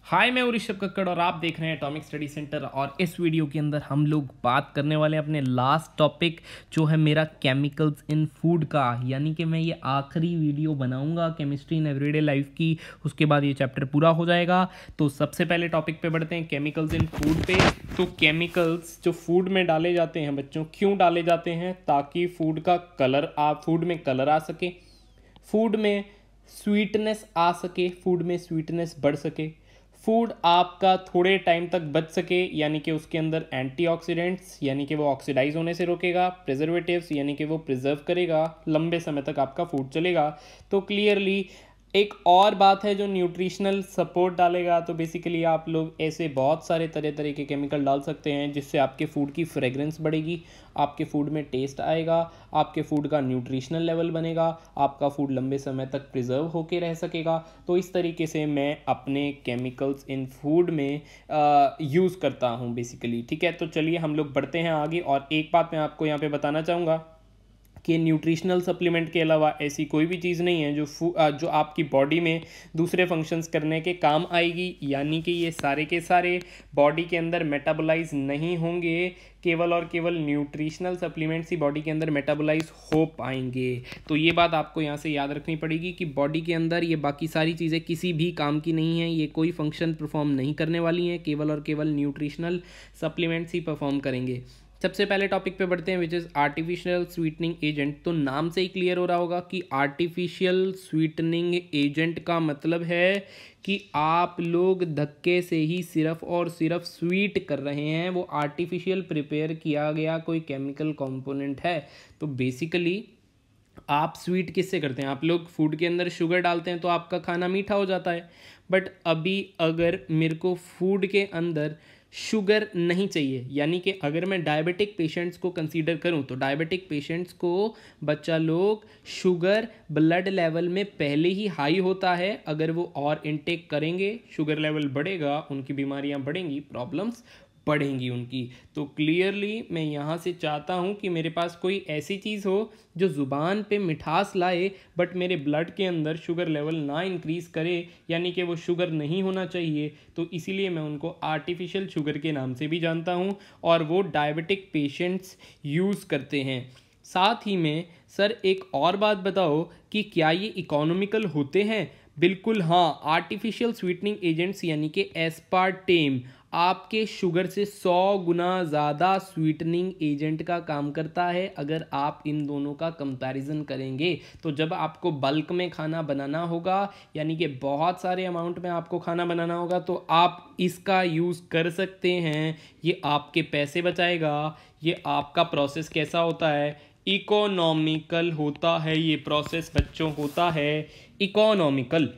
हाय, मैं ऋषभ कक्कड़ और आप देख रहे हैं एटॉमिक स्टडी सेंटर। और इस वीडियो के अंदर हम लोग बात करने वाले हैं अपने लास्ट टॉपिक जो है मेरा केमिकल्स इन फूड का। यानी कि मैं ये आखिरी वीडियो बनाऊंगा केमिस्ट्री इन एवरीडे लाइफ की, उसके बाद ये चैप्टर पूरा हो जाएगा। तो सबसे पहले टॉपिक पे बढ़ते हैं, केमिकल्स इन फूड पे। तो केमिकल्स जो फूड में डाले जाते हैं बच्चों, क्यों डाले जाते हैं? ताकि फूड में कलर आ सके, फूड में स्वीटनेस आ सके, फूड में स्वीटनेस बढ़ सके, फूड आपका थोड़े टाइम तक बच सके, यानी कि उसके अंदर एंटीऑक्सीडेंट्स यानी कि वो ऑक्सीडाइज होने से रोकेगा, प्रिजर्वेटिव्स यानी कि वो प्रिजर्व करेगा, लंबे समय तक आपका फूड चलेगा। तो क्लियरली एक और बात है जो न्यूट्रिशनल सपोर्ट डालेगा। तो बेसिकली आप लोग ऐसे बहुत सारे तरह तरह के केमिकल डाल सकते हैं जिससे आपके फूड की फ्रेगरेंस बढ़ेगी, आपके फूड में टेस्ट आएगा, आपके फूड का न्यूट्रिशनल लेवल बनेगा, आपका फूड लंबे समय तक प्रिजर्व होके रह सकेगा। तो इस तरीके से मैं अपने केमिकल्स इन फूड में यूज़ करता हूँ बेसिकली। ठीक है, तो चलिए हम लोग बढ़ते हैं आगे। और एक बात मैं आपको यहाँ पे बताना चाहूँगा कि न्यूट्रिशनल सप्लीमेंट के अलावा ऐसी कोई भी चीज़ नहीं है जो आपकी बॉडी में दूसरे फंक्शंस करने के काम आएगी। यानी कि ये सारे के सारे बॉडी के अंदर मेटाबोलाइज नहीं होंगे, केवल और केवल न्यूट्रिशनल सप्लीमेंट्स ही बॉडी के अंदर मेटाबोलाइज हो पाएंगे। तो ये बात आपको यहाँ से याद रखनी पड़ेगी कि बॉडी के अंदर ये बाकी सारी चीज़ें किसी भी काम की नहीं है, ये कोई फंक्शन परफॉर्म नहीं करने वाली हैं, केवल और केवल न्यूट्रिशनल सप्लीमेंट्स ही परफॉर्म करेंगे। सबसे पहले टॉपिक पे बढ़ते हैं which is artificial sweetening agent. तो नाम से ही क्लियर हो रहा होगा कि आर्टिफिशियल स्वीटनिंग एजेंट का मतलब है कि आप लोग धक्के से ही सिर्फ और सिर्फ स्वीट कर रहे हैं, वो आर्टिफिशियल प्रिपेयर किया गया कोई केमिकल कंपोनेंट है। तो बेसिकली आप स्वीट किससे करते हैं? आप लोग फूड के अंदर शुगर डालते हैं तो आपका खाना मीठा हो जाता है। बट अभी अगर मेरे को फूड के अंदर शुगर नहीं चाहिए, यानी कि अगर मैं डायबिटिक पेशेंट्स को कंसीडर करूं तो डायबिटिक पेशेंट्स को बच्चा लोग शुगर ब्लड लेवल में पहले ही हाई होता है, अगर वो और इनटेक करेंगे शुगर लेवल बढ़ेगा, उनकी बीमारियां बढ़ेंगी, प्रॉब्लम्स बढ़ेंगी उनकी। तो क्लियरली मैं यहाँ से चाहता हूँ कि मेरे पास कोई ऐसी चीज़ हो जो ज़ुबान पे मिठास लाए बट मेरे ब्लड के अंदर शुगर लेवल ना इंक्रीज़ करे, यानी कि वो शुगर नहीं होना चाहिए। तो इसीलिए मैं उनको आर्टिफिशियल शुगर के नाम से भी जानता हूँ और वो डायबिटिक पेशेंट्स यूज़ करते हैं। साथ ही में सर एक और बात बताओ कि क्या ये इकोनॉमिकल होते हैं? बिल्कुल हाँ। आर्टिफिशियल स्वीटनिंग एजेंट्स यानी कि एस्पार्टेम आपके शुगर से 100 गुना ज़्यादा स्वीटनिंग एजेंट का काम करता है अगर आप इन दोनों का कंपैरिजन करेंगे। तो जब आपको बल्क में खाना बनाना होगा, यानी कि बहुत सारे अमाउंट में आपको खाना बनाना होगा, तो आप इसका यूज़ कर सकते हैं। ये आपके पैसे बचाएगा। ये आपका प्रोसेस कैसा होता है? इकोनॉमिकल होता है। ये प्रोसेस बच्चों होता है इकोनॉमिकल।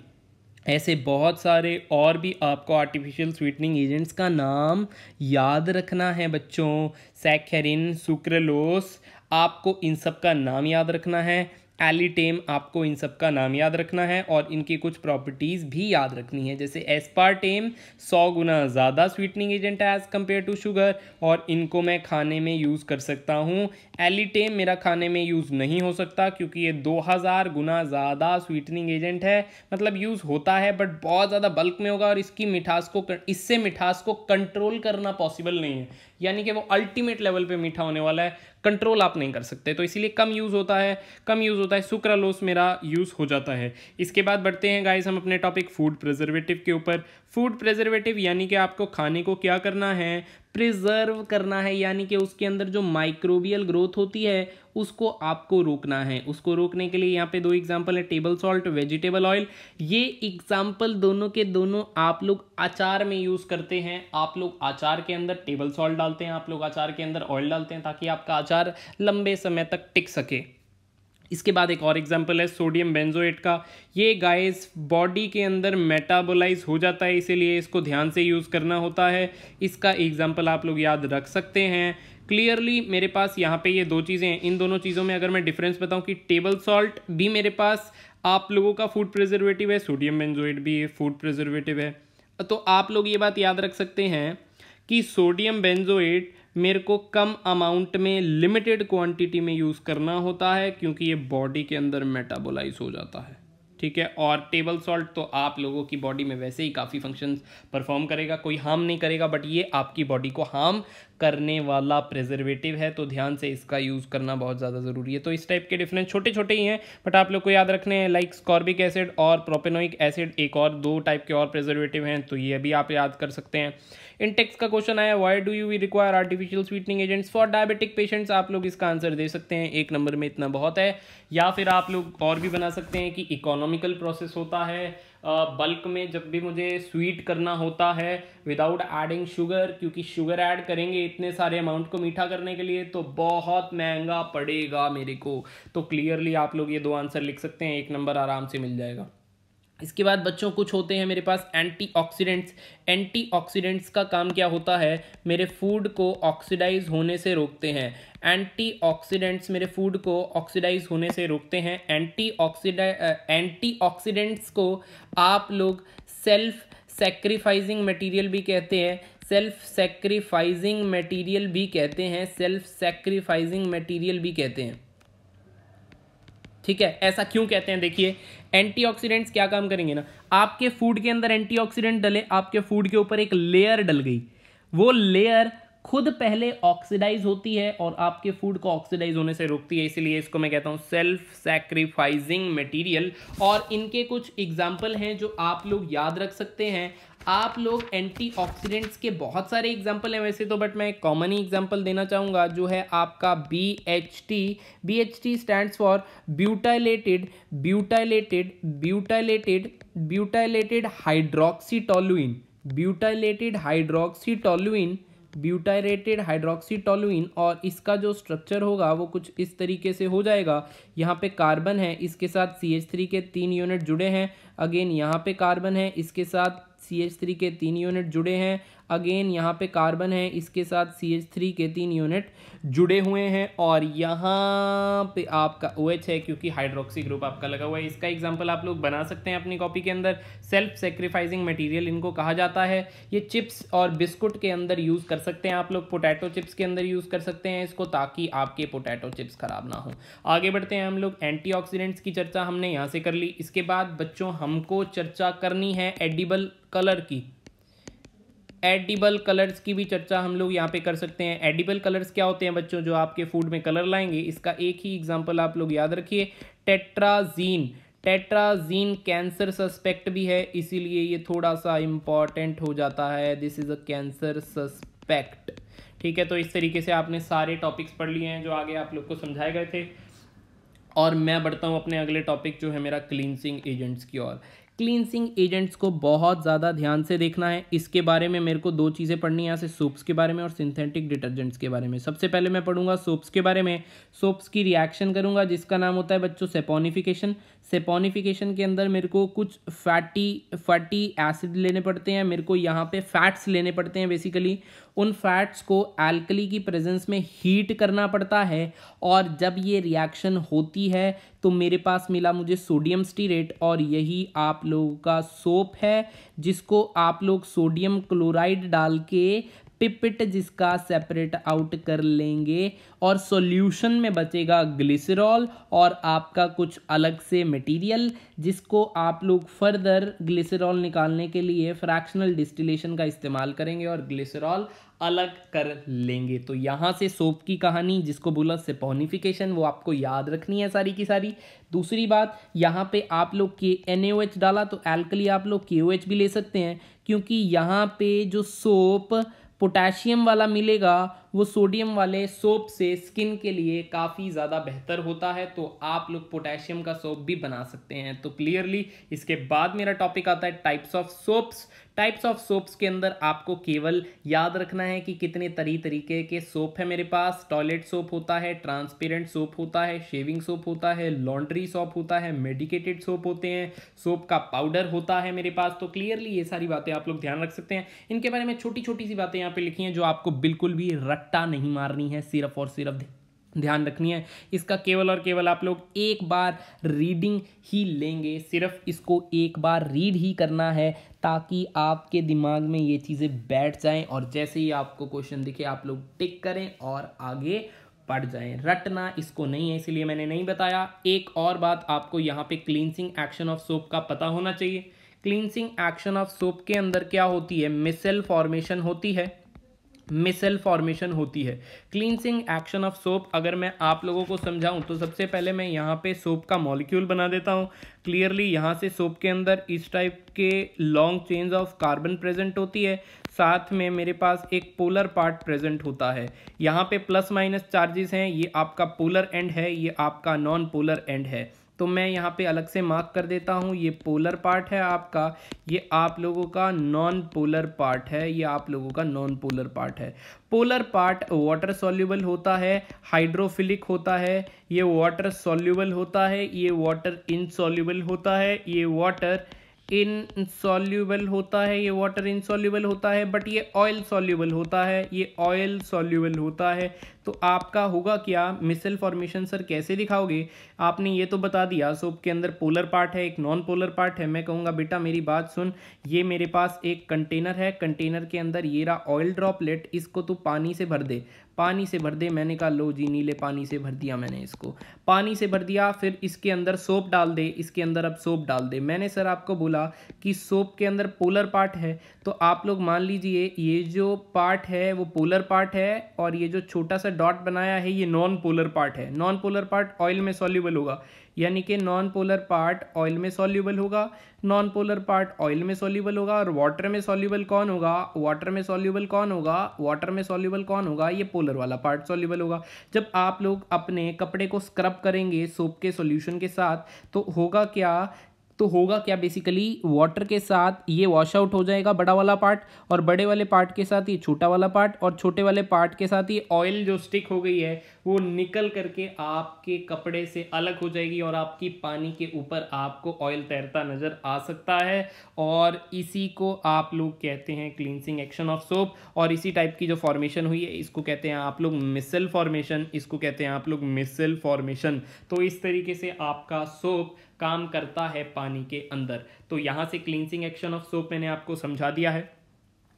ऐसे बहुत सारे और भी आपको आर्टिफिशियल स्वीटनिंग एजेंट्स का नाम याद रखना है बच्चों। सैक्चरिन, सुक्रेलोस, आपको इन सब का नाम याद रखना है। एलिटेम, आपको इन सब का नाम याद रखना है और इनकी कुछ प्रॉपर्टीज़ भी याद रखनी है। जैसे एस्पार्टेम 100 गुना ज़्यादा स्वीटनिंग एजेंट है एज़ कम्पेयर टू शुगर, और इनको मैं खाने में यूज़ कर सकता हूँ। एलिटेम मेरा खाने में यूज़ नहीं हो सकता क्योंकि ये 2000 गुना ज़्यादा स्वीटनिंग एजेंट है। मतलब यूज़ होता है बट बहुत ज़्यादा बल्क में होगा और इससे मिठास को कंट्रोल करना पॉसिबल नहीं है, यानी कि वो अल्टीमेट लेवल पे मीठा होने वाला है, कंट्रोल आप नहीं कर सकते। तो इसीलिए कम यूज़ होता है। सुक्रालोस मेरा यूज़ हो जाता है। इसके बाद बढ़ते हैं गाइस हम अपने टॉपिक फूड प्रिजर्वेटिव के ऊपर। फूड प्रिजर्वेटिव यानी कि आपको खाने को क्या करना है? प्रिजर्व करना है, यानी कि उसके अंदर जो माइक्रोबियल ग्रोथ होती है उसको आपको रोकना है। उसको रोकने के लिए यहाँ पे दो एग्जांपल है, टेबल सॉल्ट, वेजिटेबल ऑयल। ये एग्जांपल दोनों के दोनों आप लोग अचार में यूज़ करते हैं। आप लोग अचार के अंदर टेबल सॉल्ट डालते हैं, आप लोग अचार के अंदर ऑयल डालते हैं ताकि आपका अचार लंबे समय तक टिक सके। इसके बाद एक और एग्जांपल है सोडियम बेंजोएट का। ये गाइस बॉडी के अंदर मेटाबोलाइज हो जाता है, इसीलिए इसको ध्यान से यूज़ करना होता है। इसका एग्जांपल आप लोग याद रख सकते हैं। क्लियरली मेरे पास यहाँ पे ये दो चीज़ें हैं। इन दोनों चीज़ों में अगर मैं डिफरेंस बताऊँ कि टेबल सॉल्ट भी मेरे पास आप लोगों का फूड प्रिजर्वेटिव है, सोडियम बेंजोएट भी फूड प्रिजर्वेटिव है। तो आप लोग ये बात याद रख सकते हैं कि सोडियम बेंजोएट मेरे को कम अमाउंट में लिमिटेड क्वांटिटी में यूज़ करना होता है क्योंकि ये बॉडी के अंदर मेटाबोलाइज हो जाता है। ठीक है। और टेबल सॉल्ट तो आप लोगों की बॉडी में वैसे ही काफ़ी फंक्शंस परफॉर्म करेगा, कोई हार्म नहीं करेगा, बट ये आपकी बॉडी को हार्म करने वाला प्रिजर्वेटिव है, तो ध्यान से इसका यूज़ करना बहुत ज़्यादा ज़रूरी है। तो इस टाइप के डिफरेंस छोटे छोटे ही हैं, बट आप लोग को याद रखने हैं। लाइक स्कॉर्बिक एसिड और प्रोपेनोइक एसिड एक और 2 टाइप के और प्रिजर्वेटिव हैं, तो ये भी आप याद कर सकते हैं। इन टेक्स्ट का क्वेश्चन आया, why do you we require artificial sweetening agents for diabetic patients. आप लोग इसका आंसर दे सकते हैं, 1 नंबर में इतना बहुत है। या फिर आप लोग और भी बना सकते हैं कि इकोनॉमिकल प्रोसेस होता है, बल्क में जब भी मुझे स्वीट करना होता है विदाउट एडिंग शुगर, क्योंकि शुगर ऐड करेंगे इतने सारे अमाउंट को मीठा करने के लिए तो बहुत महंगा पड़ेगा मेरे को। तो क्लियरली आप लोग ये 2 आंसर लिख सकते हैं, 1 नंबर आराम से मिल जाएगा। इसके बाद बच्चों कुछ होते हैं मेरे पास एंटीऑक्सीडेंट्स। एंटीऑक्सीडेंट्स का काम क्या होता है, मेरे फूड को ऑक्सीडाइज होने से रोकते हैं। एंटीऑक्सीडेंट्स मेरे फूड को ऑक्सीडाइज होने से रोकते हैं। एंटीऑक्सीडेंट्स को आप लोग सेल्फ सेक्रीफाइजिंग मटेरियल भी कहते हैं, सेल्फ सेक्रीफाइजिंग मटेरियल भी कहते हैं, सेल्फ सेक्रीफाइजिंग मटेरियल भी कहते हैं। ठीक है, ऐसा क्यों कहते हैं, देखिए एंटीऑक्सीडेंट्स क्या काम करेंगे ना, आपके फूड के अंदर एंटीऑक्सीडेंट डले, आपके फूड के ऊपर एक लेयर डल गई, वो लेयर खुद पहले ऑक्सीडाइज होती है और आपके फूड को ऑक्सीडाइज होने से रोकती है, इसीलिए इसको मैं कहता हूं सेल्फ सैक्रिफाइसिंग मटेरियल। और इनके कुछ एग्जाम्पल हैं जो आप लोग याद रख सकते हैं। आप लोग एंटीऑक्सीडेंट्स के बहुत सारे एग्जाम्पल हैं वैसे तो, बट मैं एक कॉमन ही एग्जाम्पल देना चाहूँगा जो है आपका BHT। BHT stands for butylated hydroxytoluene. Butylated hydroxytoluene और इसका जो स्ट्रक्चर होगा वो कुछ इस तरीके से हो जाएगा। यहाँ पे कार्बन है, इसके साथ CH3 के 3 यूनिट जुड़े हैं। अगेन यहाँ पे कार्बन है, इसके साथ CH3 के 3 यूनिट जुड़े हैं। अगेन यहाँ पे कार्बन है, इसके साथ CH3 के 3 यूनिट जुड़े हुए हैं। और यहाँ पे आपका OH है क्योंकि हाइड्रोक्सी ग्रुप आपका लगा हुआ है। इसका एग्जांपल आप लोग बना सकते हैं अपनी कॉपी के अंदर। सेल्फ सेक्रीफाइसिंग मटेरियल इनको कहा जाता है। ये चिप्स और बिस्कुट के अंदर यूज़ कर सकते हैं आप लोग, पोटैटो चिप्स के अंदर यूज़ कर सकते हैं इसको, ताकि आपके पोटैटो चिप्स खराब ना हो। आगे बढ़ते हैं हम लोग। एंटीऑक्सीडेंट्स की चर्चा हमने यहाँ से कर ली। इसके बाद बच्चों हमको चर्चा करनी है एडिबल कलर की। एडिबल कलर्स की भी चर्चा हम लोग यहाँ पे कर सकते हैं। एडिबल कलर्स क्या होते हैं बच्चों, जो आपके फूड में कलर लाएंगे। इसका एक ही एग्जांपल आप लोग याद रखिए, टेट्राजीन। टेट्राजीन कैंसर सस्पेक्ट भी है, इसीलिए ये थोड़ा सा इंपॉर्टेंट हो जाता है। This is a cancer suspect. ठीक है, तो इस तरीके से आपने सारे टॉपिक्स पढ़ लिए हैं जो आगे आप लोग को समझाए गए थे। और मैं बढ़ता हूँ अपने अगले टॉपिक जो है मेरा क्लींसिंग एजेंट्स की ओर। क्लींसिंग एजेंट्स को बहुत ज़्यादा ध्यान से देखना है। इसके बारे में मेरे को 2 चीज़ें पढ़नी है यहाँ से, सोप्स के बारे में और सिंथेटिक डिटर्जेंट्स के बारे में। सबसे पहले मैं पढ़ूंगा सोप्स के बारे में। सोप्स की रिएक्शन करूंगा जिसका नाम होता है बच्चों सेपोनिफिकेशन। सेपोनिफिकेशन के अंदर मेरे को कुछ फैटी एसिड लेने पड़ते हैं, मेरे को यहाँ पे फैट्स लेने पड़ते हैं बेसिकली। उन फैट्स को एल्कली की प्रेजेंस में हीट करना पड़ता है और जब ये रिएक्शन होती है तो मेरे पास मिला मुझे सोडियम स्टीरेट, और यही आप लोगों का सोप है जिसको आप लोग सोडियम क्लोराइड डाल के पिपिट जिसका सेपरेट आउट कर लेंगे और सॉल्यूशन में बचेगा ग्लिसरॉल और आपका कुछ अलग से मटेरियल, जिसको आप लोग फर्दर ग्लिसरॉल निकालने के लिए फ्रैक्शनल डिस्टिलेशन का इस्तेमाल करेंगे और ग्लिसरॉल अलग कर लेंगे। तो यहाँ से सोप की कहानी जिसको बोला सेपोनिफिकेशन, वो आपको याद रखनी है सारी की सारी। दूसरी बात, यहाँ पे आप लोग NaOH डाला तो एल्कली आप लोग KOH भी ले सकते हैं, क्योंकि यहाँ पे जो सोप पोटेशियम वाला मिलेगा वो सोडियम वाले सोप से स्किन के लिए काफ़ी ज़्यादा बेहतर होता है, तो आप लोग पोटेशियम का सोप भी बना सकते हैं। तो क्लियरली इसके बाद मेरा टॉपिक आता है types of soaps. Types of soaps के अंदर आपको केवल याद रखना है कि कितने तरीके के सोप है मेरे पास। टॉयलेट सोप होता है, ट्रांसपेरेंट सोप होता है, शेविंग सोप होता है, लॉन्ड्री सोप होता है, मेडिकेटेड सोप होते हैं, सोप का पाउडर होता है मेरे पास। तो क्लियरली ये सारी बातें आप लोग ध्यान रख सकते हैं। इनके बारे में छोटी छोटी सी बातें यहाँ पे लिखी हैं जो आपको बिल्कुल भी रट्टा नहीं मारनी है, सिर्फ और सिर्फ ध्यान रखनी है। इसका केवल और केवल आप लोग एक बार रीडिंग ही लेंगे, सिर्फ इसको एक बार रीड ही करना है ताकि आपके दिमाग में ये चीज़ें बैठ जाएं और जैसे ही आपको क्वेश्चन दिखे आप लोग टिक करें और आगे पड़ जाएं। रटना इसको नहीं है, इसलिए मैंने नहीं बताया। एक और बात आपको यहाँ पे क्लींसिंग एक्शन ऑफ सोप का पता होना चाहिए। क्लींसिंग एक्शन ऑफ सोप के अंदर क्या होती है, मिसेल फॉर्मेशन होती है। मिसेल फॉर्मेशन होती है। क्लींसिंग एक्शन ऑफ सोप अगर मैं आप लोगों को समझाऊं तो सबसे पहले मैं यहाँ पे सोप का मॉलिक्यूल बना देता हूँ। क्लियरली यहाँ से सोप के अंदर इस टाइप के long chains of carbon present होती है, साथ में मेरे पास एक पोलर पार्ट प्रेजेंट होता है। यहाँ पे प्लस माइनस चार्जेस हैं, ये आपका पोलर एंड है, ये आपका नॉन पोलर एंड है। तो मैं यहाँ पे अलग से मार्क कर देता हूँ, ये पोलर पार्ट है आपका, ये आप लोगों का नॉन पोलर पार्ट है, ये आप लोगों का नॉन पोलर पार्ट है। पोलर पार्ट वाटर सॉल्युबल होता है, हाइड्रोफिलिक होता है, ये वाटर सॉल्युबल होता है, ये वाटर इनसॉल्युबल होता है, ये वाटर इनसॉल्युबल होता है, ये वाटर इनसॉल्युबल होता है, बट ये ऑयल सॉल्युबल होता है, ये ऑयल सॉल्युबल होता है। तो आपका होगा क्या, मिसेल फॉर्मेशन सर कैसे दिखाओगे? आपने ये तो बता दिया सोप के अंदर पोलर पार्ट है, एक नॉन पोलर पार्ट है। मैं कहूँगा बेटा मेरी बात सुन, ये मेरे पास एक कंटेनर है, कंटेनर के अंदर ये रहा ऑयल ड्रॉपलेट, इसको तू पानी से भर दे, पानी से भर दे। मैंने कहा लो जी, नीले पानी से भर दिया, मैंने इसको पानी से भर दिया। फिर इसके अंदर सोप डाल दे, इसके अंदर अब सोप डाल दे। मैंने सर आपको बोला कि सोप के अंदर पोलर पार्ट है, तो आप लोग मान लीजिए ये जो पार्ट है वो पोलर पार्ट है, और ये जो छोटा सा डॉट बनाया है ये नॉन पोलर पार्ट है। नॉन पोलर पार्ट ऑयल में सॉल्युबल होगा, यानी कि नॉन पोलर पार्ट ऑयल में सॉल्युबल होगा, नॉन पोलर पार्ट ऑयल में सॉल्युबल होगा। और वाटर में सॉल्युबल कौन होगा, वाटर में सॉल्युबल कौन होगा, वाटर में सॉल्युबल कौन होगा, ये पोलर वाला पार्ट सॉल्युबल होगा। जब आप लोग अपने कपड़े को स्क्रब करेंगे सोप के सॉल्यूशन के साथ, तो होगा क्या बेसिकली वाटर के साथ ये वॉश आउट हो जाएगा बड़ा वाला पार्ट, और बड़े वाले पार्ट के साथ ये छोटा वाला पार्ट, और छोटे वाले पार्ट के साथ ये ऑयल जो स्टिक हो गई है वो निकल करके आपके कपड़े से अलग हो जाएगी, और आपकी पानी के ऊपर आपको ऑयल तैरता नजर आ सकता है। और इसी को आप लोग कहते हैं क्लींसिंग एक्शन ऑफ सोप। और इसी टाइप की जो फॉर्मेशन हुई है इसको कहते हैं आप लोग मिसेल फॉर्मेशन, इसको कहते हैं आप लोग मिसेल फॉर्मेशन। तो इस तरीके से आपका सोप काम करता है पानी के अंदर। तो यहाँ से क्लींसिंग एक्शन ऑफ सोप मैंने आपको समझा दिया है।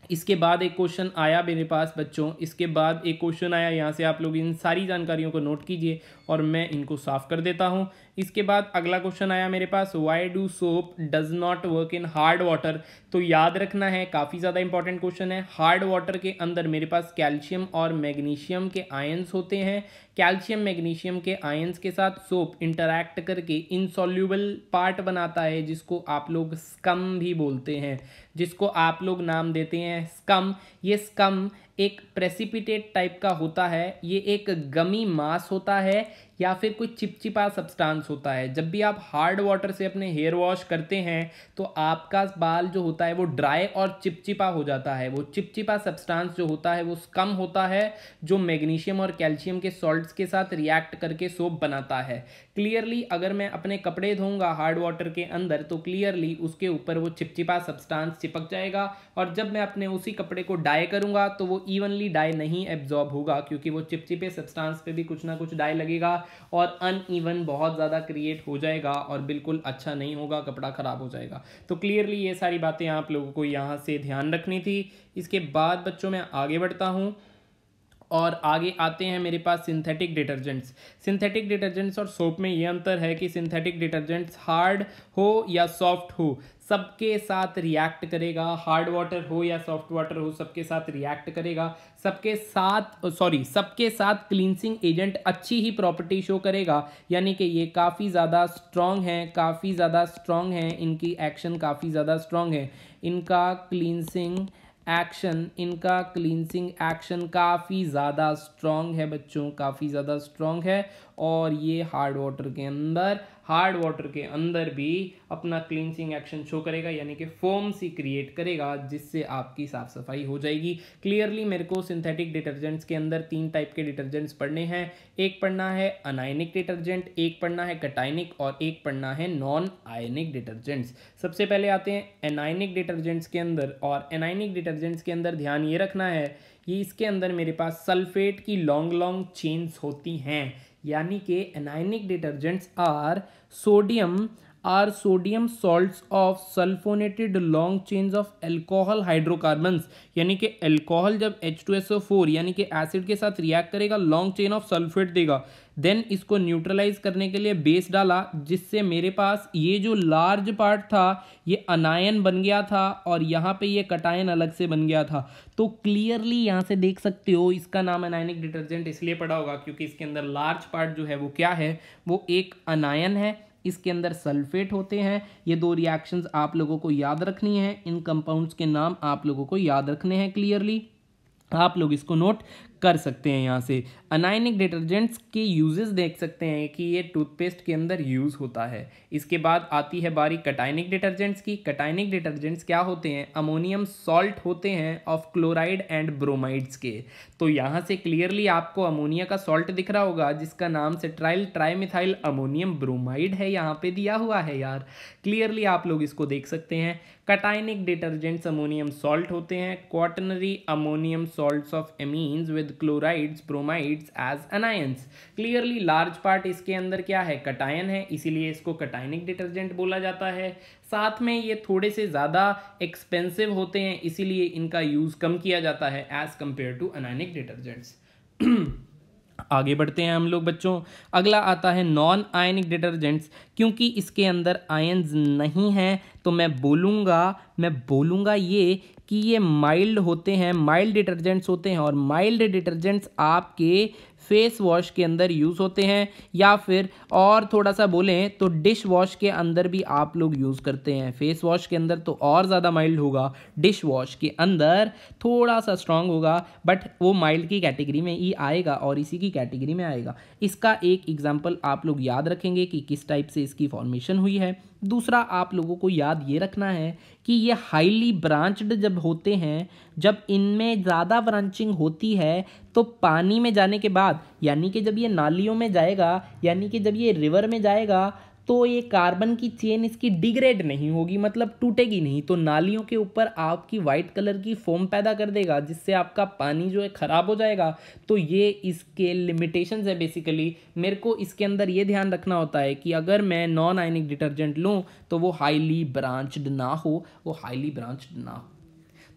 इसके बाद एक क्वेश्चन आया मेरे पास बच्चों, इसके बाद एक क्वेश्चन आया, यहाँ से आप लोग इन सारी जानकारियों को नोट कीजिए और मैं इनको साफ कर देता हूँ। इसके बाद अगला क्वेश्चन आया मेरे पास, why do soap does not work in hard water. तो याद रखना है, काफ़ी ज़्यादा इंपॉर्टेंट क्वेश्चन है। हार्ड वाटर के अंदर मेरे पास कैल्शियम और मैग्नीशियम के आयंस होते हैं। कैल्शियम मैग्नीशियम के आयंस के साथ सोप इंटरैक्ट करके इनसॉल्युबल पार्ट बनाता है, जिसको आप लोग स्कम भी बोलते हैं, जिसको आप लोग नाम देते हैं स्कम। ये स्कम एक प्रेसिपिटेट टाइप का होता है, ये एक गमी मास होता है या फिर कोई चिपचिपा सब्सटेंस होता है। जब भी आप हार्ड वाटर से अपने हेयर वॉश करते हैं तो आपका बाल जो होता है वो ड्राई और चिपचिपा हो जाता है। वो चिपचिपा सब्सटेंस जो होता है वो स्कम होता है, जो मैग्नीशियम और कैल्शियम के सॉल्ट्स के साथ रिएक्ट करके सोप बनाता है। क्लियरली अगर मैं अपने कपड़े धोऊंगा हार्ड वाटर के अंदर तो क्लियरली उसके ऊपर वो चिपचिपा सब्सटेंस चिपक जाएगा, और जब मैं अपने उसी कपड़े को डाई करूंगा तो वो इवनली डाई नहीं एब्जॉर्ब होगा, क्योंकि वो चिपचिपे सब्सटेंस पे भी कुछ ना कुछ डाई लगेगा और अनइवन बहुत ज़्यादा क्रिएट हो जाएगा और बिल्कुल अच्छा नहीं होगा, कपड़ा ख़राब हो जाएगा। तो क्लियरली ये सारी बातें आप लोगों को यहाँ से ध्यान रखनी थी। इसके बाद बच्चों मैं आगे बढ़ता हूँ और आगे आते हैं मेरे पास सिंथेटिक डिटर्जेंट्स। सिंथेटिक डिटर्जेंट्स और सोप में ये अंतर है कि सिंथेटिक डिटर्जेंट्स हार्ड हो या सॉफ्ट हो सबके साथ रिएक्ट करेगा। हार्ड वाटर हो या सॉफ्ट वाटर हो सबके साथ रिएक्ट करेगा। सबके साथ क्लींसिंग एजेंट अच्छी ही प्रॉपर्टी शो करेगा, यानी कि ये काफ़ी ज़्यादा स्ट्रॉन्ग है, इनकी एक्शन काफ़ी ज़्यादा स्ट्रॉन्ग है। इनका क्लींसिंग एक्शन काफ़ी ज़्यादा स्ट्रॉन्ग है बच्चों, काफ़ी ज़्यादा स्ट्रॉन्ग है। और ये हार्ड वाटर के अंदर भी अपना क्लींसिंग एक्शन शो करेगा, यानी कि फोम सी क्रिएट करेगा, जिससे आपकी साफ़ सफाई हो जाएगी। क्लियरली मेरे को सिंथेटिक डिटर्जेंट्स के अंदर 3 टाइप के डिटर्जेंट्स पढ़ने हैं। एक पढ़ना है अनायनिक डिटर्जेंट, एक पढ़ना है कटायनिक और एक पढ़ना है नॉन आयनिक डिटर्जेंट्स। सबसे पहले आते हैं एनायनिक डिटर्जेंट्स के अंदर, और एनायनिक डिटर्जेंट्स के अंदर ध्यान ये रखना है कि इसके अंदर मेरे पास सल्फेट की लॉन्ग चेन्स होती हैं, यानी कि anionic detergents are sodium are sodium salts of sulphonated long chains of alcohol hydrocarbons, यानी कि एल्कोहल जब H2SO4 यानी कि एसिड के साथ रिएक्ट करेगा लॉन्ग चेन ऑफ सल्फेट देगा, देन इसको न्यूट्रलाइज करने के लिए बेस डाला, जिससे मेरे पास ये जो लार्ज पार्ट था ये अनायन बन गया था और यहाँ पे ये कटायन अलग से बन गया था। तो क्लियरली यहाँ से देख सकते हो इसका नाम अनायनिक डिटर्जेंट इसलिए पड़ा होगा क्योंकि इसके अंदर लार्ज पार्ट जो है वो क्या है, वो एक अनायन है, इसके अंदर सल्फेट होते हैं। ये दो रिएक्शंस आप लोगों को याद रखनी है, इन कंपाउंड्स के नाम आप लोगों को याद रखने हैं। क्लियरली आप लोग इसको नोट कर सकते हैं। यहाँ से अनायनिक डिटर्जेंट्स के यूजेस देख सकते हैं कि ये टूथपेस्ट के अंदर यूज़ होता है। इसके बाद आती है बारी कटायनिक डिटर्जेंट्स की। कटायनिक डिटर्जेंट्स क्या होते हैं, अमोनियम सॉल्ट होते हैं ऑफ क्लोराइड एंड ब्रोमाइड्स के। तो यहाँ से क्लियरली आपको अमोनिया का सॉल्ट दिख रहा होगा जिसका नाम सिट्राइल ट्राइमिथाइल अमोनियम ब्रोमाइड है, यहाँ पे दिया हुआ है यार। क्लियरली आप लोग इसको देख सकते हैं। कटायनिक डिटर्जेंट्स अमोनियम सॉल्ट होते हैं, quaternary ammonium salts of amines with chlorides bromides as anions. Clearly large part इसके अंदर क्या है, कटायन है, इसीलिए इसको कटायनिक डिटर्जेंट बोला जाता है। साथ में ये थोड़े से ज़्यादा एक्सपेंसिव होते हैं, इसीलिए इनका यूज़ कम किया जाता है as compare to anionic detergents. आगे बढ़ते हैं हम लोग बच्चों। अगला आता है नॉन आयनिक डिटर्जेंट्स। क्योंकि इसके अंदर आयन्स नहीं हैं तो मैं बोलूँगा ये कि ये माइल्ड होते हैं, माइल्ड डिटर्जेंट्स होते हैं। और माइल्ड डिटर्जेंट्स आपके फेस वॉश के अंदर यूज़ होते हैं, या फिर और थोड़ा सा बोलें तो डिश वॉश के अंदर भी आप लोग यूज़ करते हैं। फेस वॉश के अंदर तो और ज़्यादा माइल्ड होगा, डिश वॉश के अंदर थोड़ा सा स्ट्रांग होगा, बट वो माइल्ड की कैटेगरी में ही आएगा और इसी की कैटेगरी में आएगा। इसका एक एग्जाम्पल आप लोग याद रखेंगे कि किस टाइप से इसकी फॉर्मेशन हुई है। दूसरा आप लोगों को याद ये रखना है कि ये हाईली ब्रांच्ड जब होते हैं, जब इनमें ज़्यादा ब्रांचिंग होती है तो पानी में जाने के बाद, यानी कि जब ये नालियों में जाएगा, यानी कि जब ये रिवर में जाएगा, तो ये कार्बन की चेन इसकी डिग्रेड नहीं होगी, मतलब टूटेगी नहीं, तो नालियों के ऊपर आपकी वाइट कलर की फोम पैदा कर देगा, जिससे आपका पानी जो है ख़राब हो जाएगा। तो ये इसके लिमिटेशंस है बेसिकली। मेरे को इसके अंदर ये ध्यान रखना होता है कि अगर मैं नॉन आयनिक डिटर्जेंट लूँ तो वो हाईली ब्रांच्ड ना हो,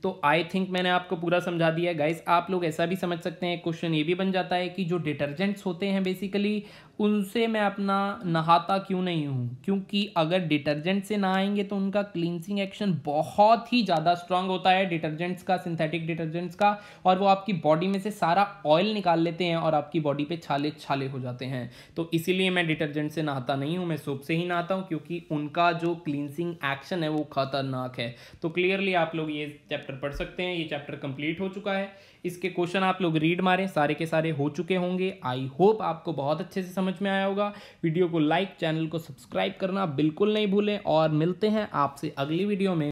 तो आई थिंक मैंने आपको पूरा समझा दिया है गाइस। आप लोग ऐसा भी समझ सकते हैं, क्वेश्चन ये भी बन जाता है कि जो डिटर्जेंट्स होते हैं बेसिकली उनसे मैं अपना नहाता क्यों नहीं हूँ, क्योंकि अगर डिटर्जेंट से नहाएंगे तो उनका क्लींसिंग एक्शन बहुत ही ज़्यादा स्ट्रांग होता है डिटर्जेंट्स का, सिंथेटिक डिटर्जेंट्स का, और वो आपकी बॉडी में से सारा ऑयल निकाल लेते हैं और आपकी बॉडी पे छाले छाले हो जाते हैं। तो इसीलिए मैं डिटर्जेंट से नहाता नहीं हूँ, मैं सोप से ही नहाता हूँ, क्योंकि उनका जो क्लींसिंग एक्शन है वो खतरनाक है। तो क्लियरली आप लोग ये चैप्टर पढ़ सकते हैं, ये चैप्टर कंप्लीट हो चुका है। इसके क्वेश्चन आप लोग रीड मारें, सारे के सारे हो चुके होंगे। आई होप आपको बहुत अच्छे से समझ में आया होगा। वीडियो को लाइक, चैनल को सब्सक्राइब करना बिल्कुल नहीं भूलें और मिलते हैं आपसे अगली वीडियो में।